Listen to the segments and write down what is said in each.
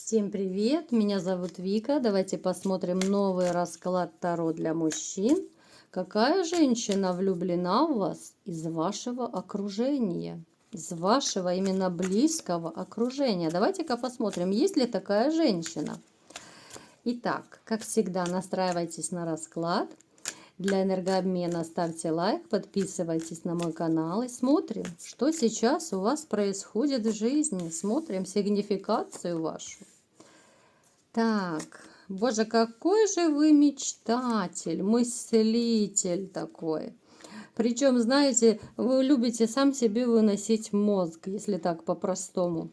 Всем привет, меня зовут Вика. Давайте посмотрим новый расклад Таро для мужчин. Какая женщина влюблена в вас из вашего окружения? Из вашего именно близкого окружения. Давайте-ка посмотрим, есть ли такая женщина. Итак, как всегда, настраивайтесь на расклад. Для энергообмена ставьте лайк, подписывайтесь на мой канал и смотрим, что сейчас у вас происходит в жизни. Смотрим сигнификацию вашу. Так, боже, какой же вы мечтатель, мыслитель такой. Причем, знаете, вы любите сам себе выносить мозг, если так по-простому.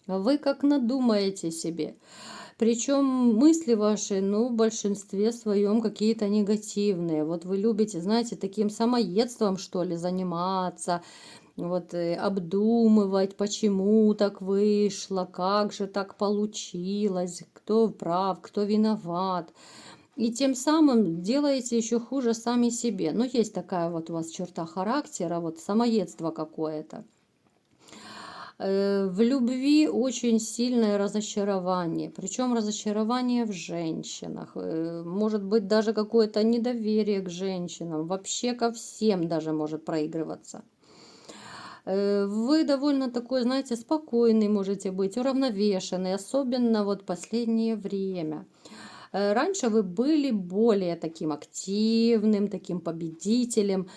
Вы как надумаете себе. Причем мысли ваши, ну, в большинстве своем какие-то негативные. Вот вы любите, знаете, таким самоедством, что ли, заниматься, вот обдумывать, почему так вышло, как же так получилось, кто прав, кто виноват. И тем самым делаете еще хуже сами себе. Но есть такая вот у вас черта характера, вот самоедство какое-то. В любви очень сильное разочарование, причем разочарование в женщинах, может быть даже какое-то недоверие к женщинам, вообще ко всем даже может проигрываться. Вы довольно такой, знаете, спокойный можете быть, уравновешенный, особенно вот последнее время. Раньше вы были более таким активным, таким победителем,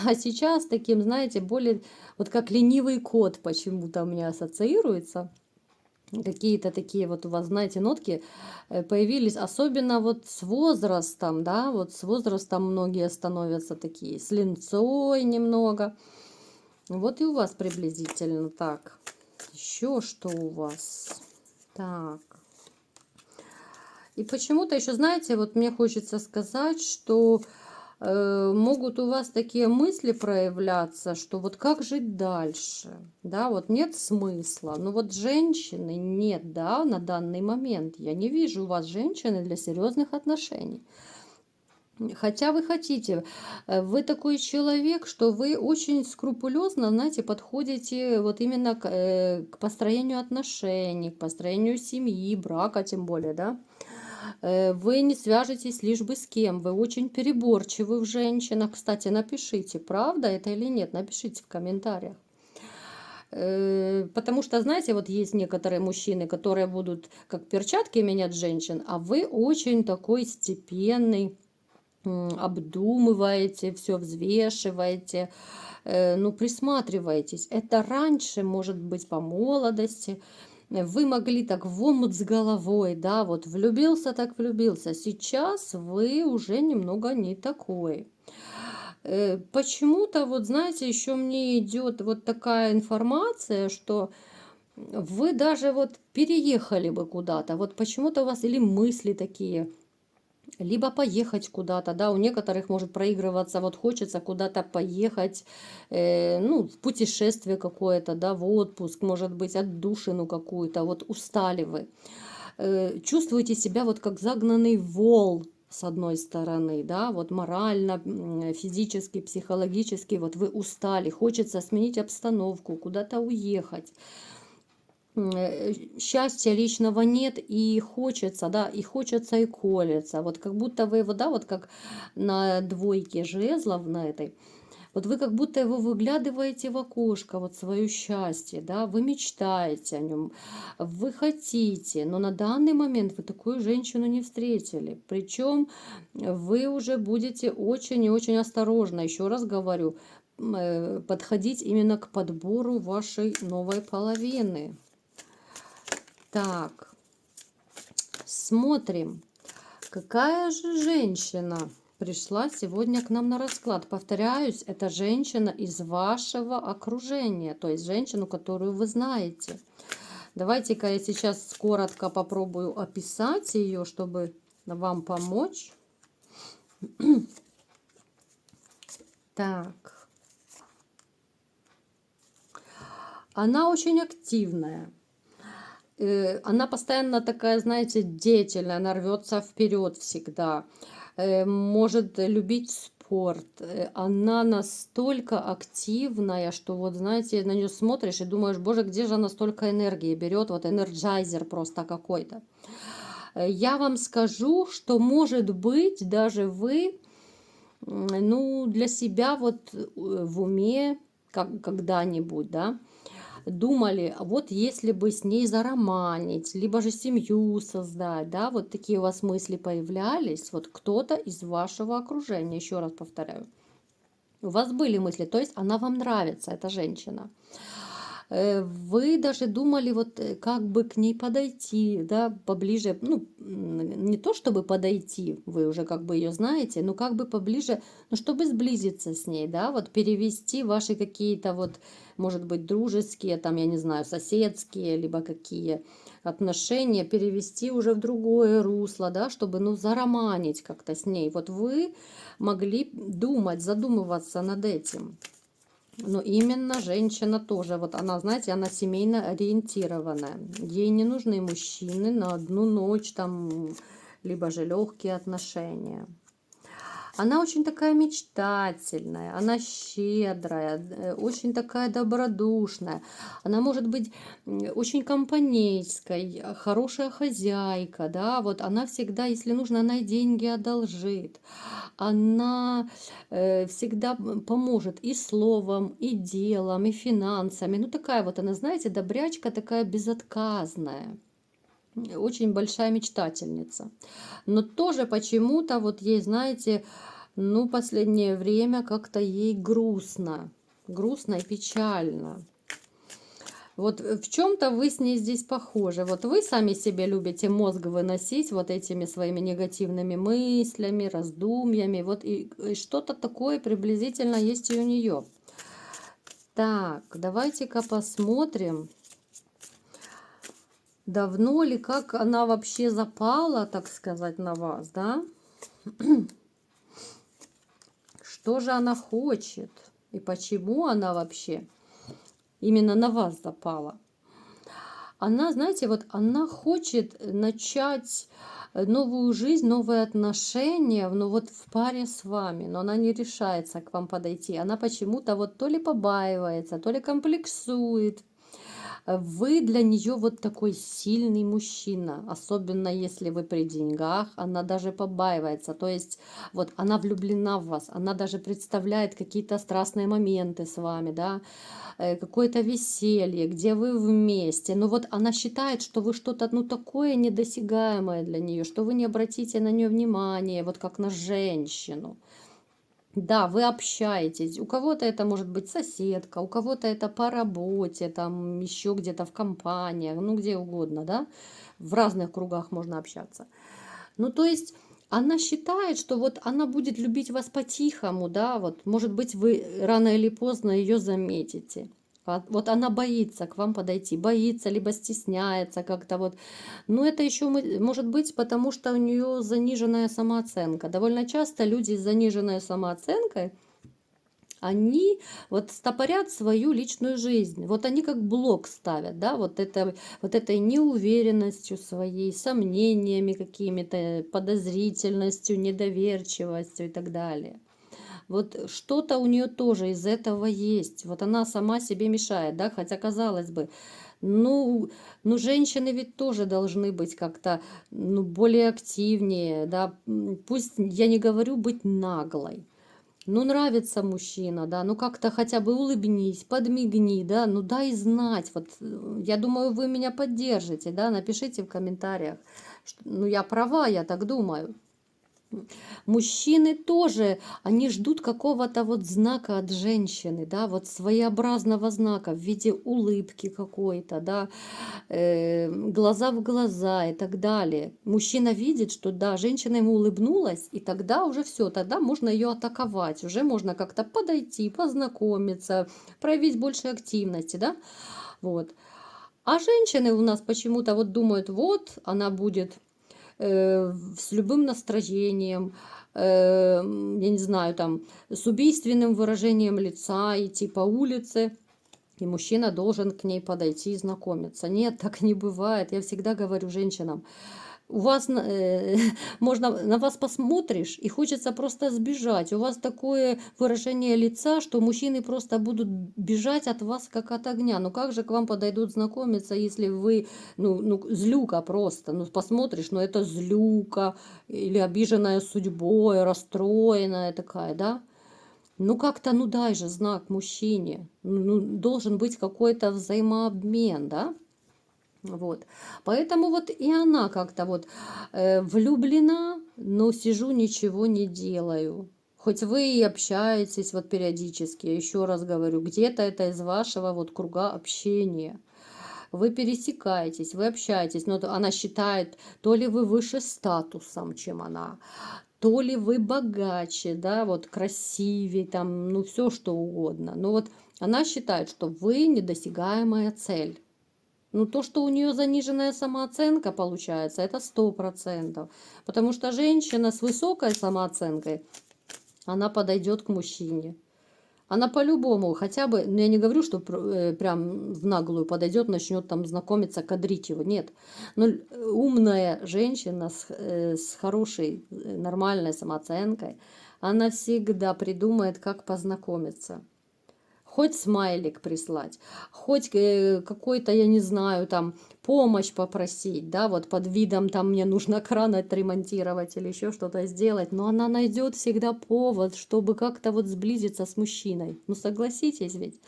а сейчас таким, знаете, более, вот как ленивый кот почему-то у меня ассоциируется. Какие-то такие вот у вас, знаете, нотки появились, особенно вот с возрастом, да, вот с возрастом многие становятся такие, с линцой немного. Вот и у вас приблизительно так. Еще что у вас? Так. И почему-то еще, знаете, вот мне хочется сказать, что могут у вас такие мысли проявляться, что вот как жить дальше, да, вот нет смысла. Ну вот женщины нет, да, на данный момент. Я не вижу у вас женщины для серьезных отношений. Хотя вы хотите, вы такой человек, что вы очень скрупулезно, знаете, подходите вот именно к построению отношений, к построению семьи, брака тем более, да. Вы не свяжетесь лишь бы с кем, вы очень переборчивы в женщинах. Кстати, напишите, правда это или нет, напишите в комментариях. Потому что, знаете, вот есть некоторые мужчины, которые будут как перчатки менять женщин, а вы очень такой степенный, обдумываете, все взвешиваете, ну, присматриваетесь. Это раньше, может быть, по молодости, вы могли так в омут с головой, да, вот влюбился, так влюбился. Сейчас вы уже немного не такой. Почему-то, вот знаете, еще мне идет вот такая информация, что вы даже вот переехали бы куда-то. Вот почему-то у вас или мысли такие, либо поехать куда-то, да, у некоторых может проигрываться, вот хочется куда-то поехать, ну, в путешествие какое-то, да, в отпуск, может быть, отдушину какую-то, вот устали вы. Чувствуете себя вот как загнанный вол, с одной стороны, да, вот морально, физически, психологически, вот вы устали, хочется сменить обстановку, куда-то уехать. Счастья личного нет и хочется, да, и хочется, и колется. Вот как будто вы его, да, вот как на двойке жезлов на этой, вот вы как будто его выглядываете в окошко, вот свое счастье, да, вы мечтаете о нем, вы хотите, но на данный момент вы такую женщину не встретили. Причем вы уже будете очень и очень осторожно, еще раз говорю, подходить именно к подбору вашей новой половины. Так, смотрим, какая же женщина пришла сегодня к нам на расклад. Повторяюсь, это женщина из вашего окружения, то есть женщину, которую вы знаете. Давайте-ка я сейчас коротко попробую описать ее, чтобы вам помочь. Так, она очень активная. Она постоянно такая, знаете, деятельная, она рвется вперед всегда. Может любить телепорт. Она настолько активная, что вот, знаете, на нее смотришь и думаешь, боже, где же она столько энергии берет? Вот энерджайзер просто какой-то. Я вам скажу, что, может быть, даже вы, ну, для себя вот в уме когда-нибудь, да, думали, вот если бы с ней зароманить, либо же семью создать, да, вот такие у вас мысли появлялись, вот кто-то из вашего окружения, еще раз повторяю, у вас были мысли, то есть она вам нравится, эта женщина. Вы даже думали, вот как бы к ней подойти, да, поближе, ну, не то чтобы подойти, вы уже как бы ее знаете, но как бы поближе, ну, чтобы сблизиться с ней, да, вот перевести ваши какие-то вот, может быть, дружеские, там, я не знаю, соседские, либо какие отношения, перевести уже в другое русло, да, чтобы, ну, зароманить как-то с ней. Вот вы могли думать, задумываться над этим. Но именно женщина тоже, вот она, знаете, она семейно ориентированная. Ей не нужны мужчины на одну ночь, там, либо же легкие отношения. Она очень такая мечтательная, она щедрая, очень такая добродушная. Она может быть очень компанейской, хорошая хозяйка, да, вот она всегда, если нужно, она и деньги одолжит. Она всегда поможет и словом, и делом, и финансами. Ну, такая вот она, знаете, добрячка такая безотказная. Очень большая мечтательница. Но тоже почему-то вот ей, знаете, ну, последнее время как-то ей грустно. Грустно и печально. Вот в чем-то вы с ней здесь похожи. Вот вы сами себе любите мозг выносить вот этими своими негативными мыслями, раздумьями. Вот и что-то такое приблизительно есть и у нее. Так, давайте-ка посмотрим, давно ли, как она вообще запала, так сказать, на вас, да? Что же она хочет и почему она вообще именно на вас запала? Она, знаете, вот она хочет начать новую жизнь, новые отношения, ну вот в паре с вами, но она не решается к вам подойти. Она почему-то вот то ли побаивается, то ли комплексует. Вы для нее вот такой сильный мужчина, особенно если вы при деньгах, она даже побаивается, то есть вот она влюблена в вас, она даже представляет какие-то страстные моменты с вами, да, какое-то веселье, где вы вместе, но вот она считает, что вы что-то, ну, такое недосягаемое для нее, что вы не обратите на нее внимания, вот как на женщину. Да, вы общаетесь. У кого-то это может быть соседка, у кого-то это по работе, там еще где-то в компаниях, ну где угодно, да. В разных кругах можно общаться. Ну, то есть она считает, что вот она будет любить вас по-тихому, да, вот, может быть, вы рано или поздно ее заметите. Вот она боится к вам подойти, боится, либо стесняется как-то вот. Но это еще может быть, потому что у нее заниженная самооценка. Довольно часто люди с заниженной самооценкой, они вот стопорят свою личную жизнь. Вот они как блок ставят, да, вот этой неуверенностью своей, сомнениями какими-то, подозрительностью, недоверчивостью и так далее. Вот что-то у нее тоже из этого есть. Вот она сама себе мешает, да, хотя казалось бы, ну, ну женщины ведь тоже должны быть как-то, ну, более активнее, да, пусть я не говорю быть наглой. Ну, нравится мужчина, да, ну как-то хотя бы улыбнись, подмигни, да, ну дай знать. Вот, я думаю, вы меня поддержите, да, напишите в комментариях. Ну, я права, я так думаю. Мужчины тоже, они ждут какого-то вот знака от женщины, да, вот своеобразного знака в виде улыбки какой-то, да, глаза в глаза и так далее. Мужчина видит, что да, женщина ему улыбнулась, и тогда уже все, тогда можно ее атаковать, уже можно как-то подойти, познакомиться, проявить больше активности, да, вот. А женщины у нас почему-то вот думают, вот она будет с любым настроением, я не знаю, там, с убийственным выражением лица идти по улице, и мужчина должен к ней подойти и знакомиться. Нет, так не бывает. Я всегда говорю женщинам, У вас можно на вас посмотришь и хочется просто сбежать. У вас такое выражение лица, что мужчины просто будут бежать от вас как от огня. Ну как же к вам подойдут знакомиться, если вы, ну злюка просто, ну посмотришь, ну это злюка или обиженная судьбой, расстроенная такая, да? Ну как-то, ну дай же знак мужчине. Ну, должен быть какой-то взаимообмен, да? Вот. Поэтому вот и она как-то вот влюблена, но сижу, ничего не делаю. Хоть вы и общаетесь вот периодически, еще раз говорю, где-то это из вашего вот круга общения. Вы пересекаетесь, вы общаетесь, но она считает, то ли вы выше статусом, чем она, то ли вы богаче, да, вот красивее, там, ну все что угодно. Но вот она считает, что вы недосягаемая цель. Ну, то, что у нее заниженная самооценка получается, это 100%. Потому что женщина с высокой самооценкой, она подойдет к мужчине. Она по-любому, хотя бы, ну я не говорю, что прям в наглую подойдет, начнет там знакомиться, кадрить его, нет. Но умная женщина с хорошей, нормальной самооценкой, она всегда придумает, как познакомиться. Хоть смайлик прислать, хоть какой-то, я не знаю, там, помощь попросить, да, вот под видом, там, мне нужно кран отремонтировать или еще что-то сделать, но она найдет всегда повод, чтобы как-то вот сблизиться с мужчиной. Ну, согласитесь ведь.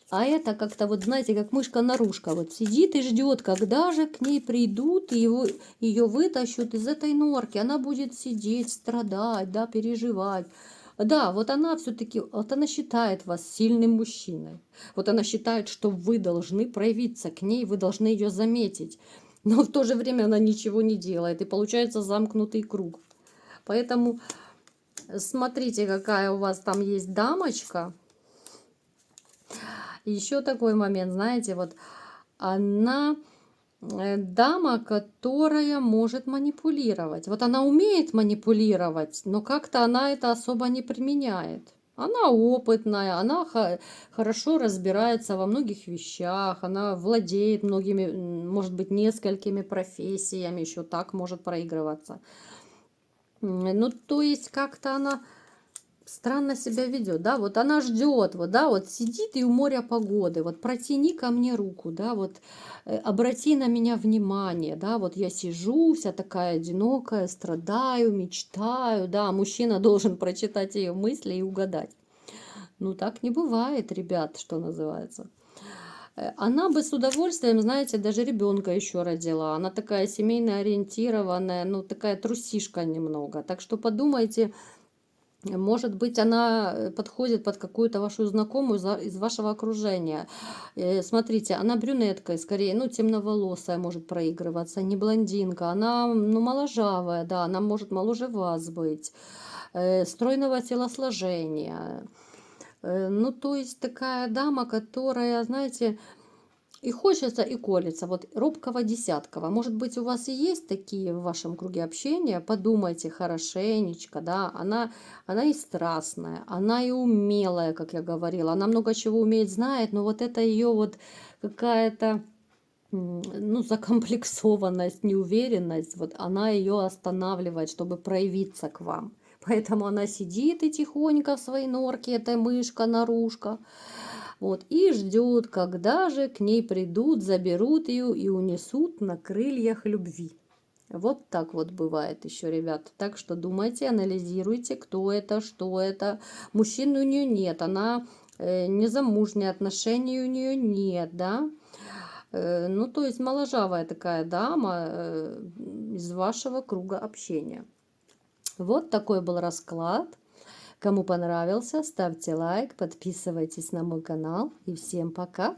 А это как-то вот, знаете, как мышка-нарушка, вот сидит и ждет, когда же к ней придут и ее вытащут из этой норки. Она будет сидеть, страдать, да, переживать. Да, вот она все-таки, вот она считает вас сильным мужчиной. Вот она считает, что вы должны проявиться к ней, вы должны ее заметить. Но в то же время она ничего не делает. И получается замкнутый круг. Поэтому смотрите, какая у вас там есть дамочка. Еще такой момент, знаете, вот она дама, которая может манипулировать. Вот она умеет манипулировать, но как-то она это особо не применяет. Она опытная, она хорошо разбирается во многих вещах, она владеет многими, может быть, несколькими профессиями, еще так может проигрываться. Ну, то есть как-то она странно себя ведет, да, вот она ждет, вот, да, вот сидит и у моря погоды, вот протяни ко мне руку, да, вот обрати на меня внимание, да, вот я сижу вся такая одинокая, страдаю, мечтаю, да, а мужчина должен прочитать ее мысли и угадать. Ну, так не бывает, ребят, что называется. Она бы с удовольствием, знаете, даже ребенка еще родила. Она такая семейно ориентированная, ну, такая трусишка немного. Так что подумайте, может быть, она подходит под какую-то вашу знакомую из вашего окружения. Смотрите, она брюнетка, скорее, ну, темноволосая может проигрываться, не блондинка. Она, ну, моложавая, да, она может моложе вас быть, стройного телосложения. Ну, то есть такая дама, которая, знаете, и хочется, и колется. Вот робкого десяткого. Может быть, у вас и есть такие в вашем круге общения. Подумайте хорошенечко, да. Она и страстная, она и умелая, как я говорила. Она много чего умеет, знает, но вот это ее вот какая-то, ну, закомплексованность, неуверенность, вот она ее останавливает, чтобы проявиться к вам. Поэтому она сидит и тихонько в своей норке, эта мышка-нарушка. Вот, и ждет, когда же к ней придут, заберут ее и унесут на крыльях любви. Вот так вот бывает еще, ребят. Так что думайте, анализируйте, кто это, что это. Мужчины у нее нет, она незамужняя, отношений у нее нет, да. Ну, то есть моложавая такая дама из вашего круга общения. Вот такой был расклад. Кому понравился, ставьте лайк, подписывайтесь на мой канал. И всем пока!